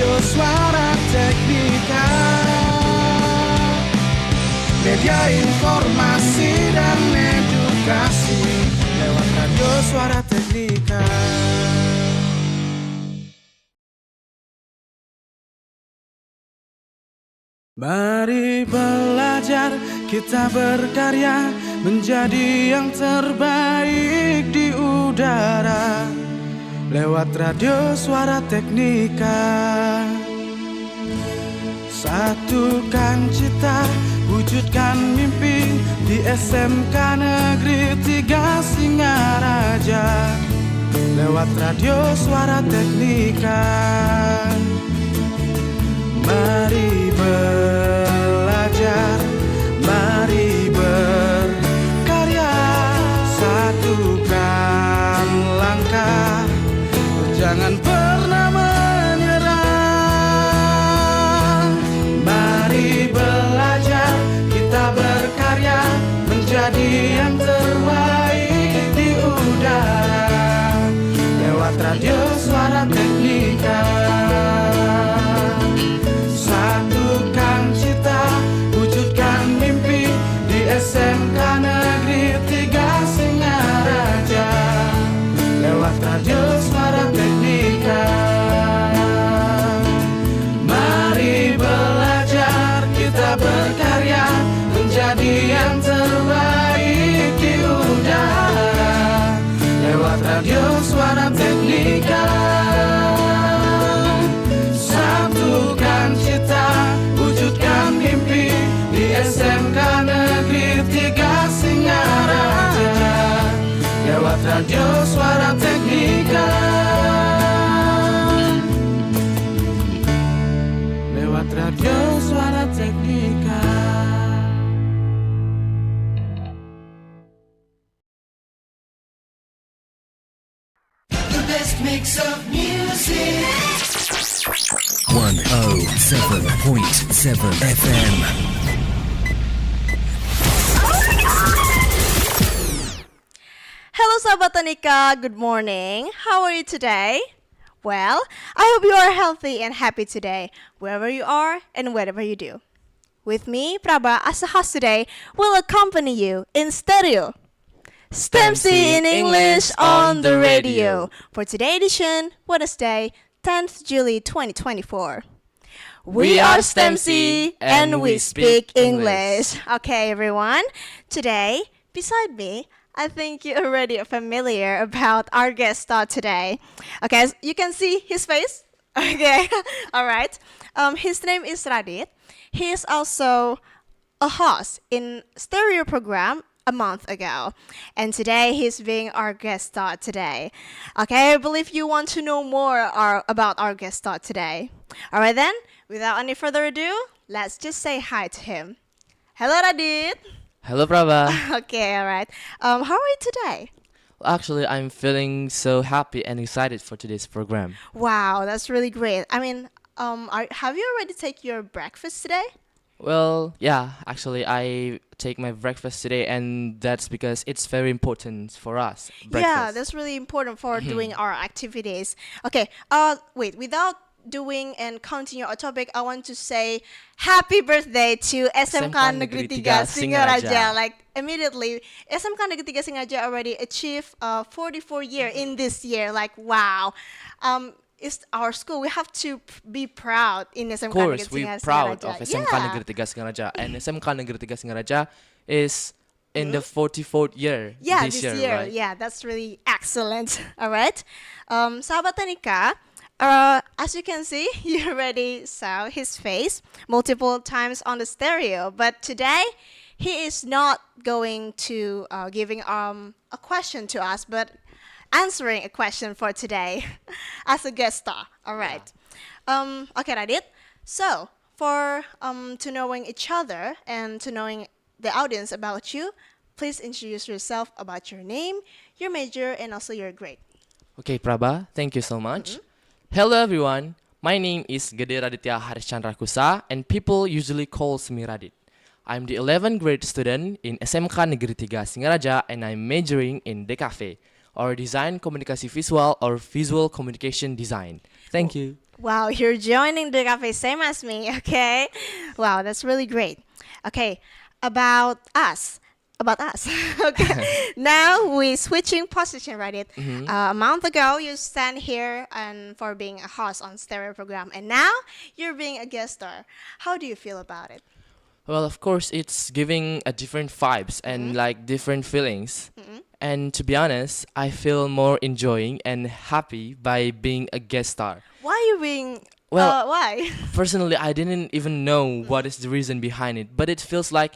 radio Suara Teknika, media informasi dan edukasi lewat radio Suara Teknika. Mari belajar, kita berkarya, menjadi yang terbaik di udara lewat radio Suara Teknika. Satukan cita, wujudkan mimpi di SMK Negeri 3 Singaraja lewat radio Suara Teknika. Mari belajar, mari berkarya, satukan langkah, jangan pernah menyerah. Mari belajar, kita berkarya, menjadi yang terbaik di udara lewat radio Suara Teknika. Satukan cita, wujudkan mimpi di SMK Negeri 3 Singaraja lewat radio Suara Teknika. Mari belajar, kita berkarya, menjadi yang terbaik di udara lewat radio Suara Teknika. Satukan cita, wujudkan mimpi di SMK Negeri 3 Singaraja lewat radio Suara Teknika. Lewat radio Suara Teknika. The best mix of music. 107.7 FM. Hello Sahabat Teknika, good morning. How are you today? Well, I hope you are healthy and happy today, wherever you are and whatever you do. With me, Prabha, as a host today, will accompany you in stereo. Stemsi in English on the radio. For today's edition, Wednesday, 10th July 2024. We are Stemsi and we speak English. Okay, everyone. Today, beside me, I think you're already familiar about our guest star today. Okay, you can see his face. Okay, all right. His name is Raditya. He is also a host in stereo program a month ago, and today he's being our guest star today. Okay, I believe you want to know more about our guest star today. All right then, without any further ado, let's just say hi to him. Hello, Raditya. Hello, Prabha. Okay, all right. How are you today? Well, actually, I'm feeling so happy and excited for today's program. Wow, that's really great. I mean, have you already taken your breakfast today? Well, yeah, actually, I take my breakfast today, and that's because it's very important for us. Breakfast. Yeah, that's really important for doing our activities. Okay, wait, without doing and counting your topic, I want to say happy birthday to SMK Negeri 3 Singaraja. Like immediately, SMK Negeri 3 Singaraja already achieved 44 year in this year. Like wow, it's our school. We have to be proud in SMK Negeri 3 Singaraja. Of course, we're proud of SMK Negeri 3 Singaraja, and SMK Negeri 3 Singaraja is in the 44th year. Yeah, this year, year. right? Yeah, that's really excellent. All right, Sahabat Teknika. As you can see, you already saw his face multiple times on the stereo. But today, he is not going to giving a question to us, but answering a question for today as a guest star. All right. Okay, Radit. So for to knowing each other and to knowing the audience about you, please introduce yourself about your name, your major, and also your grade. Okay, Prabha, thank you so much. Hello everyone, my name is Gede Raditya Harischandra Kusa, and people usually calls me Radit. I'm the 11th grade student in SMK Negeri 3 Singaraja, and I'm majoring in DKV, or Design Komunikasi Visual or Visual Communication Design. Thank you. Wow, you're joining the cafe same as me, okay? Wow, that's really great. Okay, about us. About us. Okay. Now we switching position, right? A month ago you stand here and for being a host on stereo program, and now you're being a guest star. How do you feel about it? Well, of course, it's giving a different vibes and like different feelings. And to be honest, I feel more enjoying and happy by being a guest star. Why are you being Well, why? Personally, I didn't even know what is the reason behind it, but it feels like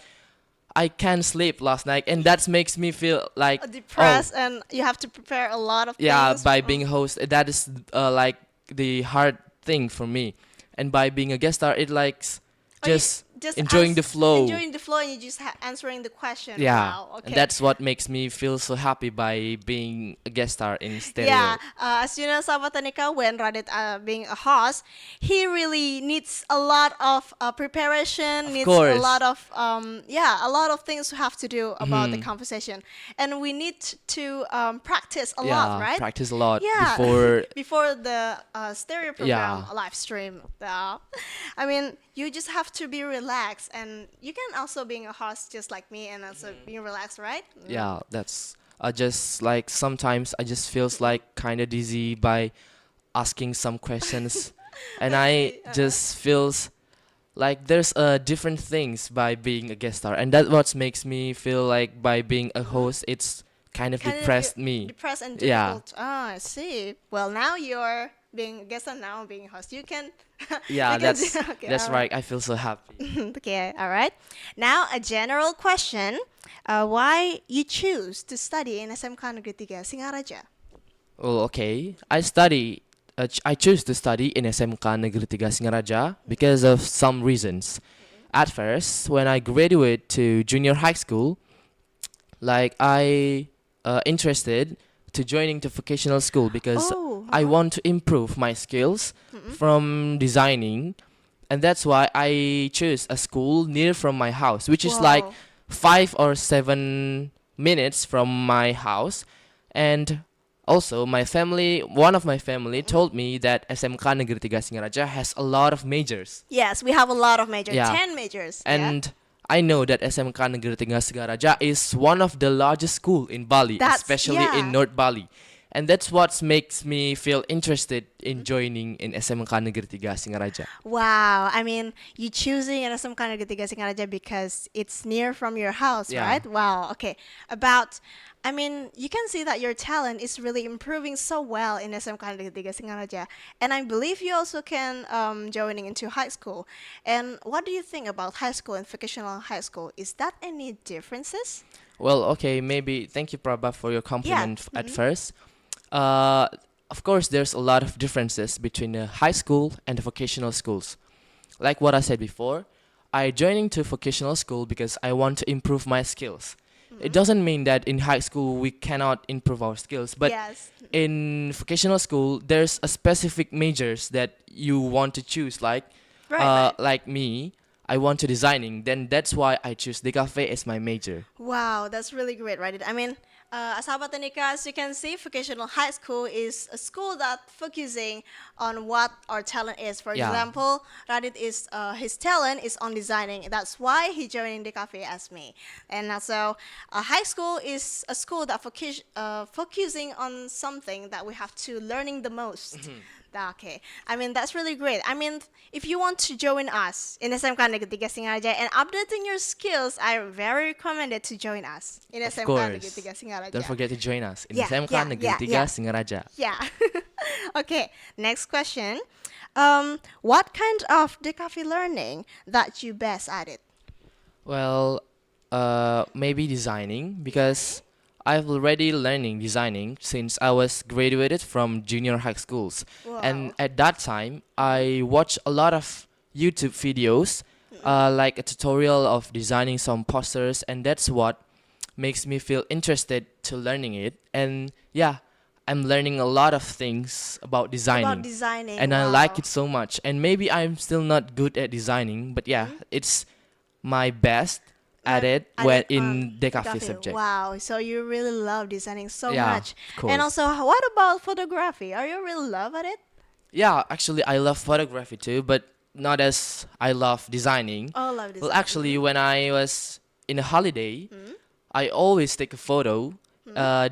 I can't sleep last night, and that makes me feel like Depressed and you have to prepare a lot of yeah, things. by being a host, that is like the hard thing for me, and by being a guest star, it likes you just enjoying the flow. Enjoying the flow, and you just answering the question. Yeah, Wow. Okay. and that's what makes me feel so happy by being a guest star in stereo. Yeah, as you know, Sahabat Tanika, when Radit being a host, he really needs a lot of preparation, needs a course. lot of a lot of things to have to do about the conversation, and we need to practice a lot, right? Practice a lot Yeah, before. before the stereo program Yeah. live stream. I mean, you just have to be relaxed, and you can also being a host just like me, and also being relaxed, right? Yeah, that's I just like sometimes I just feels like kind of dizzy by asking some questions, and I just feels like there's different things by being a guest star, and that what makes me feel like by being a host, it's kind of depressed me. Depressed and Yeah. difficult. Ah, I see. Well, now you're being a guest and now being a host. You can. Yeah, you can that's okay, that's all right. I feel so happy. Okay, all right. Now a general question: why you choose to study in SMK Negeri 3 Singaraja? Well, okay. I choose to study in SMK Negeri 3 Singaraja because of some reasons. At first, when I graduate to junior high school, like I interested to joining to vocational school because Oh, I want to improve my skills from designing, and that's why I choose a school near from my house, which is like Wow. 5 or 7 minutes from my house. And also my family, one of my family told me that SMK Negeri 3 Singaraja has a lot of majors. Yes, we have a lot of majors. Yeah. 10 majors. And I know that SMK Negeri 3 Singaraja is one of the largest school in Bali, That's- especially yeah. in North Bali. And that's what makes me feel interested in joining in SMK Negeri 3 Singaraja. Wow, I mean, you choosing an SMK Negeri 3 Singaraja because it's near from your house, Yeah. right? Wow, okay. I mean, you can see that your talent is really improving so well in SMK Negeri 3 Singaraja. And I believe you also can joining into high school. And what do you think about high school and vocational high school? Is that any differences? Well, okay, maybe thank you, Prabha, for your compliment at first. Of course, there's a lot of differences between the high school and the vocational schools. Like what I said before, I joining to vocational school because I want to improve my skills. It doesn't mean that in high school we cannot improve our skills, but Yes. in vocational school there's a specific majors that you want to choose. Like, Right. like me, I want to designing. Then that's why I choose DKV as my major. Wow, that's really great, right? I mean, Sahabat Tanika, as you can see, vocational high school is a school that focusing on what our talent is. For Yeah. example, Radit is his talent is on designing. That's why he joined the cafe as me. And also, high school is a school that focusing on something that we have to learning the most. Okay, I mean that's really great. I mean, if you want to join us in SMK Negeri 3 Singaraja and updating your skills, I very recommended to join us in Of SMK Negeri course. 3 Singaraja. Don't forget to join us in Yeah, SMK yeah, Negeri yeah, 3 yeah. Singaraja. Yeah. Okay, next question. What kind of DKV learning that you best at it? Well, maybe designing because I've already learning designing since I was graduated from junior high schools. And Wow. at that time, I watched a lot of YouTube videos, like a tutorial of designing some posters, and that's what makes me feel interested to learning it. And yeah, I'm learning a lot of things about designing. About designing. And I wow. like it so much. And maybe I'm still not good at designing, but yeah, it's my best at it At when it, in DKV DKV. subject. Wow, so you really love designing so Yeah, much. of And course. also, what about photography? Are you really love at it? Yeah, actually, I love photography too, but not as I love designing. Oh, love this. Well, actually, when I was in a holiday, I always take a photo,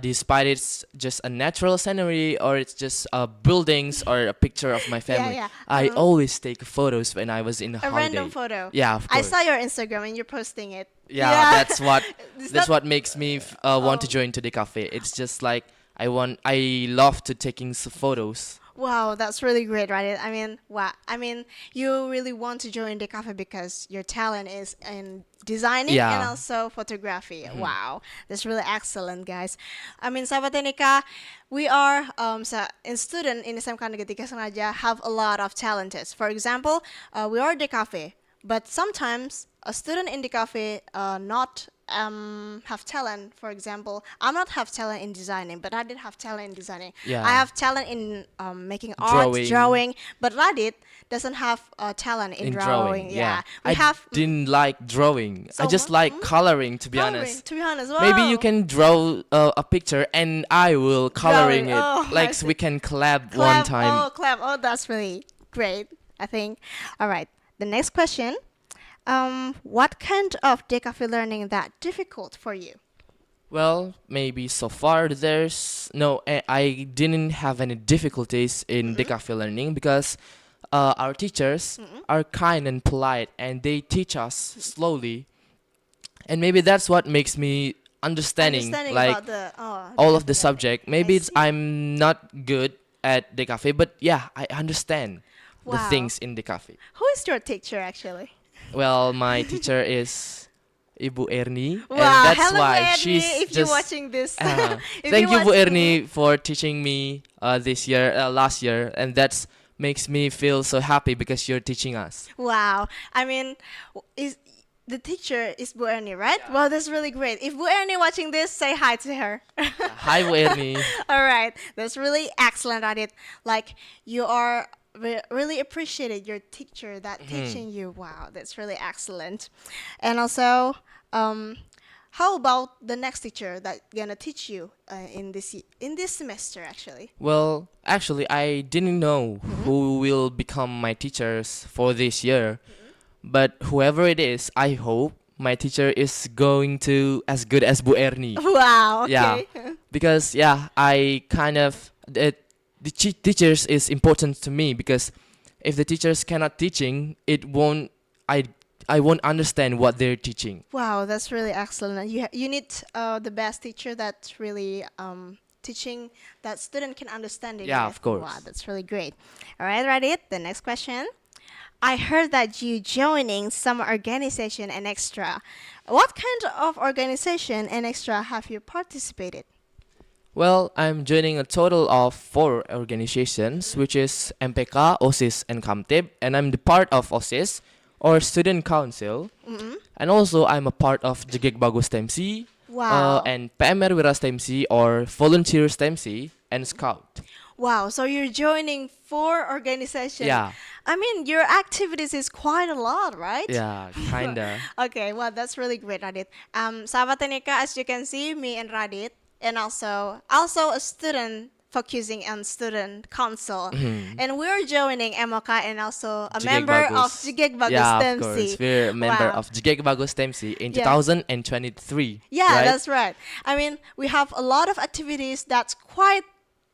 despite it's just a natural scenery or it's just buildings or a picture of my family. yeah. I always take photos when I was in a A holiday. random photo. Yeah, of I course. saw your Instagram and you're posting it. Yeah, that's what It's that's not- what makes me want to join to the cafe. It's just like I love to taking photos. Wow, that's really great, right? I mean, wow. I mean, you really want to join the cafe because your talent is in designing Yeah. and also photography. Wow, that's really excellent, guys. I mean, sahabat Nika, we are in student in SMK Negeri Singaraja have a lot of talents. For example, we are the cafe, but sometimes a student in the cafe not have talent. For example, I'm not have talent in designing, but Radit have talent in designing. Yeah. I have talent in making art, Drawing. drawing, but Radit doesn't have talent in drawing. Yeah, we I have didn't like drawing. I So just what? like coloring, to be coloring, honest. To be honest, Maybe wow. you can draw a picture and I will coloring Drawing. it. Oh, I Like see. we can collab Clap. one time. Oh, clap. Oh, that's really great, I think. All right. The next question. What kind of decafe learning that difficult for you? Well, maybe so far there's no. I didn't have any difficulties in decafe learning because our teachers are kind and polite and they teach us slowly, and maybe that's what makes me understanding like about the all of the decafe learning. subject. Maybe it's see. I'm not good at the cafe, but yeah, I understand the Wow. things in the cafe. Who is your teacher actually? Well, my teacher is Ibu Erni, and Wow, that's hello, why Ernie, she's if just. you're watching this. If Thank you, Bu watch- Erni, for teaching me last year, and that's makes me feel so happy because you're teaching us. Wow. I mean, is the teacher is Bu Ernie, right? Wow, that's really great. If Bu Ernie watching this, say hi to her. Hi, Bu Erni. All right, that's really excellent, Radit. Like you are really appreciated your teacher that teaching you. Wow, that's really excellent. And also, how about the next teacher that gonna teach you in this semester actually? Well, actually, I didn't know who will become my teachers for this year, but whoever it is, I hope my teacher is going to as good as Bu Erni. Wow. Okay. Yeah, because I kind of teachers is important to me because if the teachers cannot teaching, it won't I won't understand what they're teaching. Wow, that's really excellent. You need the best teacher that's really teaching that student can understand it. Yeah, right? of course. Wow, that's really great. All right, Radit. The next question. I heard that you joining some organization and extra. What kind of organization and extra have you participated? Well, I'm joining a total of 4 organizations, which is MPK, OSIS, and Kamtib, and I'm the part of OSIS, or Student Council, and also I'm a part of Jegek Bagus Stemsi, Wow. and PMR Wira Stemsi, or Volunteer Stemsi, and Scout. Wow, so you're joining 4 organizations. Yeah. I mean, your activities is quite a lot, right? Yeah, kinda. Okay, well, that's really great, Radit. Sahabat Nika, as you can see, me and Radit, and also a student focusing on student council, and we're joining MOK and also a Jegek member of Bagus. Jegek Bagus Yeah, of Stemsi. course. We're a member Wow. of Jegek Bagus Stemsi in Yeah. 2023. Yeah, right? that's right. I mean, we have a lot of activities that's quite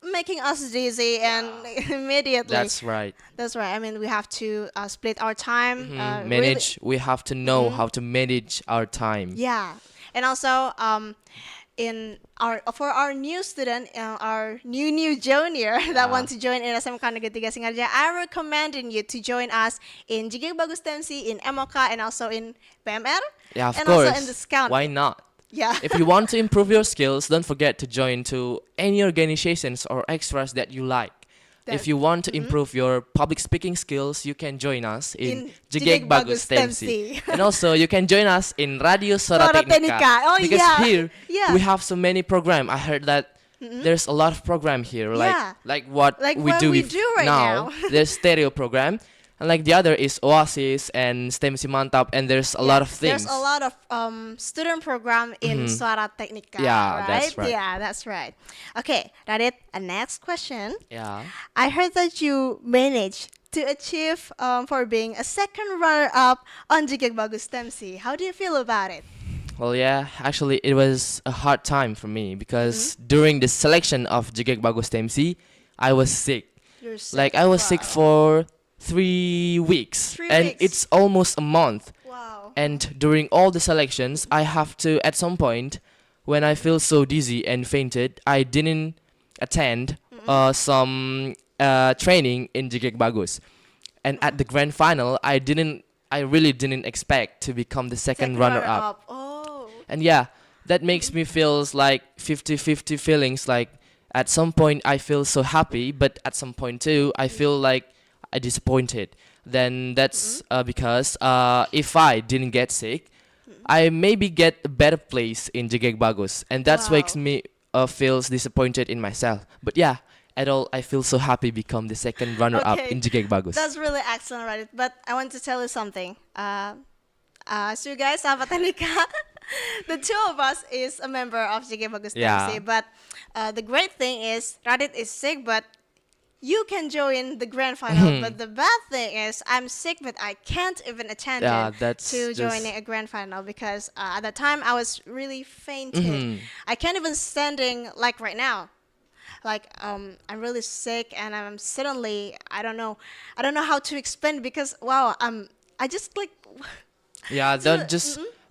making us dizzy and immediately. That's right. That's right. I mean, we have to split our time. Really- Manage. We have to know how to manage our time. Yeah, and also in for our new student, our new junior that want to join in SMK Negeri 3 Singaraja, I recommending you to join us in Jigek Bagus Stemsi, in MOK, and also in PMR. Yeah, of and course. also in the Scout. Why not? Yeah. If you want to improve your skills, don't forget to join to any organizations or extras that you like. If you want to improve your public speaking skills, you can join us in Jegek Bagus Stemsi. And also, you can join us in Radio Suara Suara Teknika. Teknika. Oh, because yeah. here, Yeah. we have so many program. I heard that there's a lot of program here. Yeah. Like what Like we what do, we with do right now. There's stereo program. And like the other is Oasis and Stemsi Mantap, and there's a lot of things. There's a lot of student program in Suara Teknika. Yeah, right? that's right. Yeah, that's right. Okay, Radit, a next question. Yeah. I heard that you managed to achieve for being a second runner-up on Jigek Bagus Stemsi. How do you feel about it? Well, yeah, actually, it was a hard time for me because during the selection of Jigek Bagus Stemsi, I was sick. You're sick. Like, I was sick Wow. for 3 weeks. 3 And weeks. it's almost a month. Wow. And during all the selections, I have to, at some point, when I feel so dizzy and fainted, I didn't attend some training in Jigek Bagus. And at the grand final, I really didn't expect to become the second runner-up. Oh. And yeah, that makes me feels like 50-50 feelings. Like at some point I feel so happy, but at some point too I feel like I disappointed. Then that's because if I didn't get sick, I maybe get a better place in Jigek Bagus, and that's Wow. makes me feels disappointed in myself. But yeah, at all I feel so happy become the second runner-up Okay. in Jigek Bagus. That's really excellent, Radit. But I want to tell you something. So you guys, sahabat Teknika, the two of us is a member of Jigek Bagus Yeah. Stemsi. But the great thing is Radit is sick, but you can join the grand final. But the bad thing is I'm sick, but I can't even attend Yeah, it that's to just- joining a grand final because at the time I was really fainted. I can't even standing like right now. Like I'm really sick and I'm suddenly I don't know how to explain because wow I just like Yeah,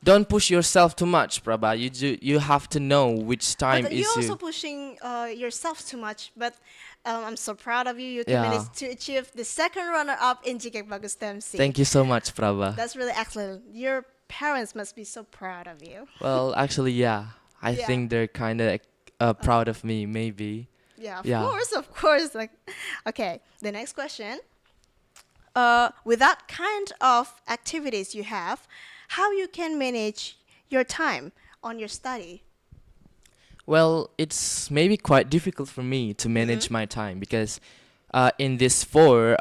don't push yourself too much, Prabha. You have to know which time but is you're you. also pushing yourself too much. But I'm so proud of you. You Yeah. managed to achieve the second runner-up in Jigek Bagus Stemsi. Thank you so much, Prabha. That's really excellent. Your parents must be so proud of you. Well, actually, yeah. I Yeah. think they're kind of proud of me, maybe. Yeah, Yeah. of course. Like, okay, the next question. With that kind of activities you have, how you can manage your time on your study? Well, it's maybe quite difficult for me to manage my time because in these 4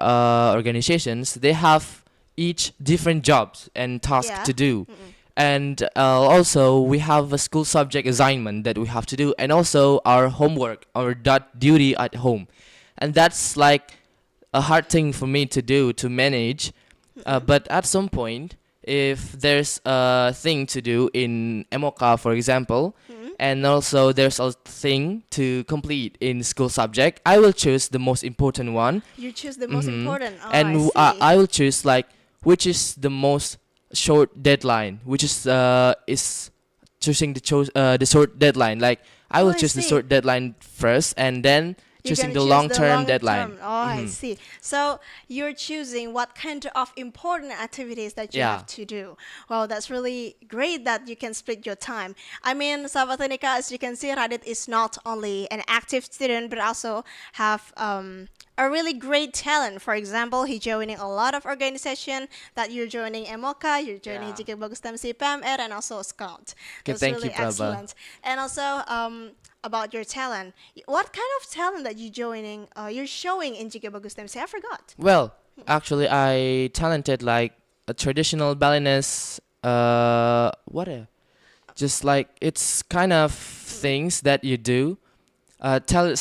organizations, they have each different jobs and tasks Yeah. to do. And also, we have a school subject assignment that we have to do, and also our homework, our duty at home. And that's like a hard thing for me to do, to manage. But at some point, if there's a thing to do in MOK, for example, and also there's a thing to complete in school subject, I will choose the most important one. You choose the most important. Oh, And I see. I will choose like which is the most short deadline, which is choosing the short deadline. Like I will Oh, I choose the see. short deadline first, and then You're choosing gonna the choose long-term deadline. term. Oh, I see. So you're choosing what kind of important activities that you Yeah. have to do. Wow, that's really great that you can split your time. I mean, sahabat Teknika, as you can see, Radit is not only an active student but also have a really great talent. For example, he joining a lot of organization that you're joining MOK, you're joining Yeah. Jigek Bagus Stemsi, PMR, and also Scout. Okay, That's thank really you, Prabha. excellent. And also about your talent. What kind of talent that you're showing in Jigek Bagus Stemsi? I forgot. Well, actually, I talented like a traditional balliness. Just like it's kind of things that you do.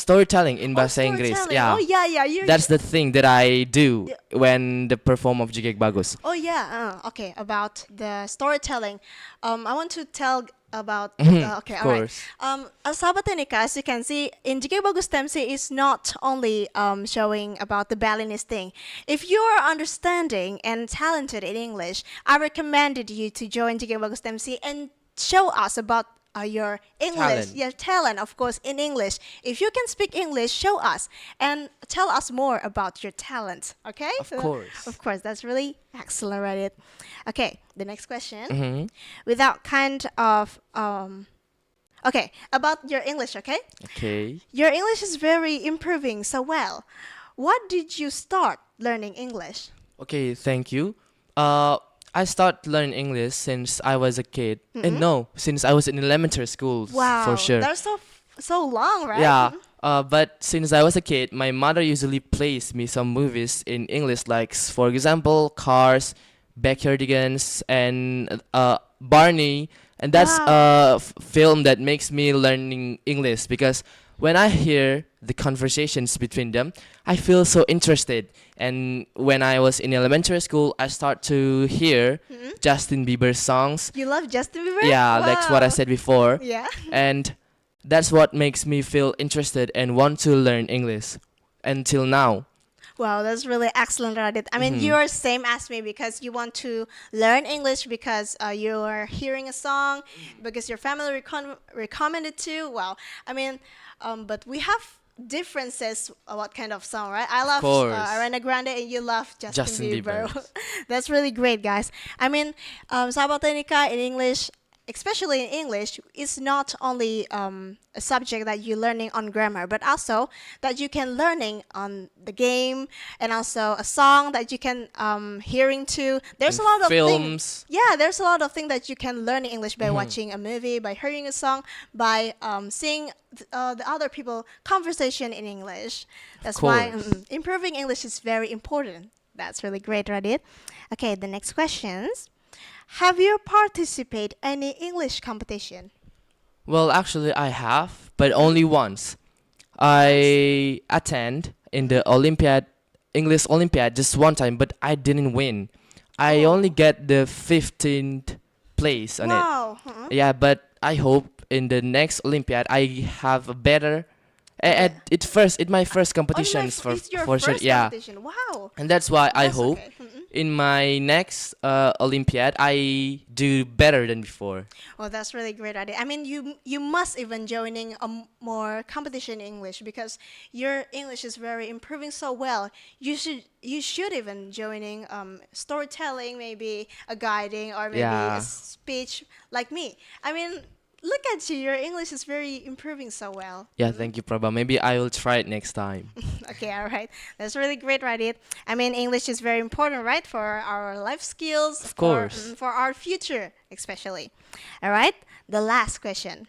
Storytelling in bahasa Inggris. Storytelling. Yeah. Oh yeah. That's the thing that I do when the perform of Jigek Bagus. Oh yeah. Okay. About the storytelling, I want to tell about. Okay. Of All right. course. Sahabat Teknika, as you can see, in Jigek Bagus Stemsi is not only showing about the Balinese thing. If you are understanding and talented in English, I recommended you to join Jigek Bagus Stemsi and show us about your English, Talent. your talent, of course, in English. If you can speak English, show us and tell us more about your talent. Okay? Of course. Of course, that's really excellent, Radit. Okay, the next question. Mm-hmm. Without kind of okay, about your English. Okay, Okay. your English is very improving so well. What did you start learning English? Okay, thank you. I started learning English since I was a kid. And no, since I was in elementary school, Wow, for sure. that's so long, right? Yeah. But since I was a kid, my mother usually plays me some movies in English, like for example, Cars, Backyardigans, and Barney. And that's Wow. a film that makes me learning English because when I hear the conversations between them, I feel so interested. And when I was in elementary school, I start to hear Justin Bieber songs. You love Justin Bieber? Yeah, that's what I Wow. said before. Yeah. And that's what makes me feel interested and want to learn English until now. Wow, that's really excellent, Radit. I mean, you're same as me because you want to learn English because you're hearing a song, because your family recommended to. Wow, I mean, but we have differences. What kind of song, right? I love course. Ariana Grande, and you love Justin, Justin Bieber. Bieber. That's really great, guys. I mean, Sahabat Teknika in English, especially in English, is not only a subject that you're learning on grammar, but also that you can learning on the game and also a song that you can hearing to. There's a lot of things. Films. Yeah, there's a lot of things that you can learn in English by watching a movie, by hearing a song, by seeing the other people conversation in English. That's why course. improving English is very important. That's really great, Radit. Okay, the next questions. Have you participated any English competition? Well, actually, I have, but only once. I attend in the Olympiad, English Olympiad, just one time, but I didn't win. I only get the 15th place on it. Wow. Yeah, but I hope in the next Olympiad I have a better. At my first competitions It's your for sure. first Yeah, competition. Wow. and that's why I That's hope okay. in my next Olympiad I do better than before. Well, that's really great idea. I mean, you must even joining a more competition in English because your English is very improving so well. You should even joining storytelling, maybe a guiding or maybe Yeah. a speech like me. I mean, look at you. Your English is very improving so well. Yeah, thank you, Prabha. Maybe I will try it next time. Okay, all right. That's really great, Radit. I mean, English is very important, right, for our life skills, Of course. for our future, especially. All right. The last question.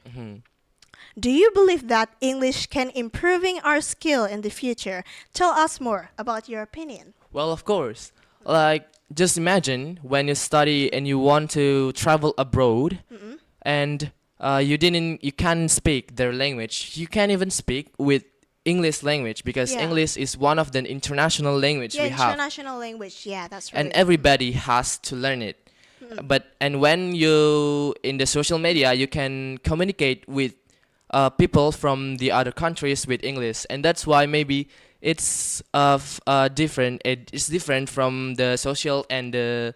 Do you believe that English can improving our skill in the future? Tell us more about your opinion. Well, of course. Like, just imagine when you study and you want to travel abroad, and you can't speak their language. You can't even speak with English language because Yeah. English is one of the international language Yeah, we have, international language. Yeah, that's and really everybody has to learn it. And when you in the social media, you can communicate with people from the other countries with English, and that's why maybe it's different. It's different from the social and the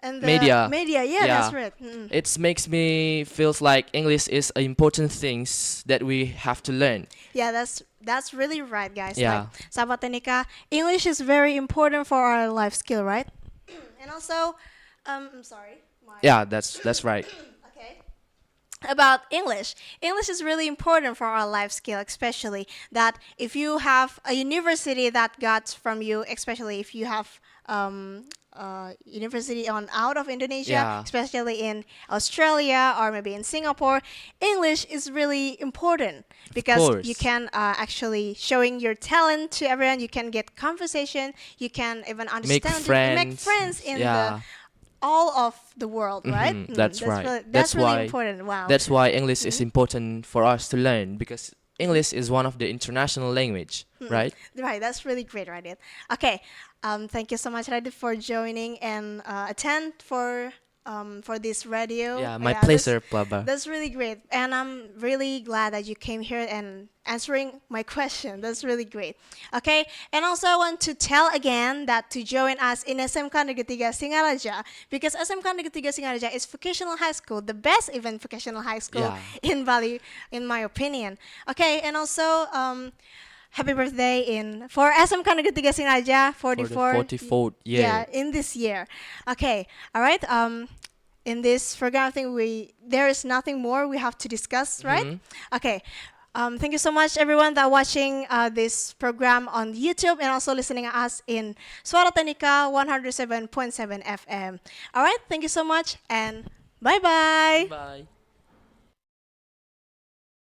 and the media. Media, yeah, that's Yeah. right. It makes me feels like English is an important things that we have to learn. Yeah, that's really right, guys. Yeah. Like, Sahabat Teknika, English is very important for our life skill, right? And also, I'm sorry. Yeah, that's right. Okay. About English. English is really important for our life skill, especially that if you have a university that got from you, especially if you have university on out of Indonesia, Yeah. especially in Australia or maybe in Singapore, English is really important because you course. can actually showing your talent to everyone. You can get conversation. You can even Make understand. Make friends. friends in Yeah. the all of the world, right? That's right. That's really why important. Wow. That's why English is important for us to learn because English is one of the international language, right? Right, that's really great, Radit. Okay, thank you so much, Radit, for joining and attend for this radio. Yeah, my that's- pleasure, Prabha. That's really great, and I'm really glad that you came here and answering my question. That's really great. Okay, and also I want to tell again that to join us in SMK Negeri 3 Singaraja because SMK Negeri 3 Singaraja is vocational high school, the best even vocational high school Yeah. in Bali, in my opinion. Okay, and also happy birthday for SMK Negeri 3 Singaraja, For the 44. 44th year. Yeah, in this year. Okay, all right. In this program, I think there is nothing more we have to discuss, right? Okay. Thank you so much, everyone, that watching this program on YouTube and also listening to us in Suara Teknika 107.7 FM. All right. Thank you so much and bye-bye. Bye.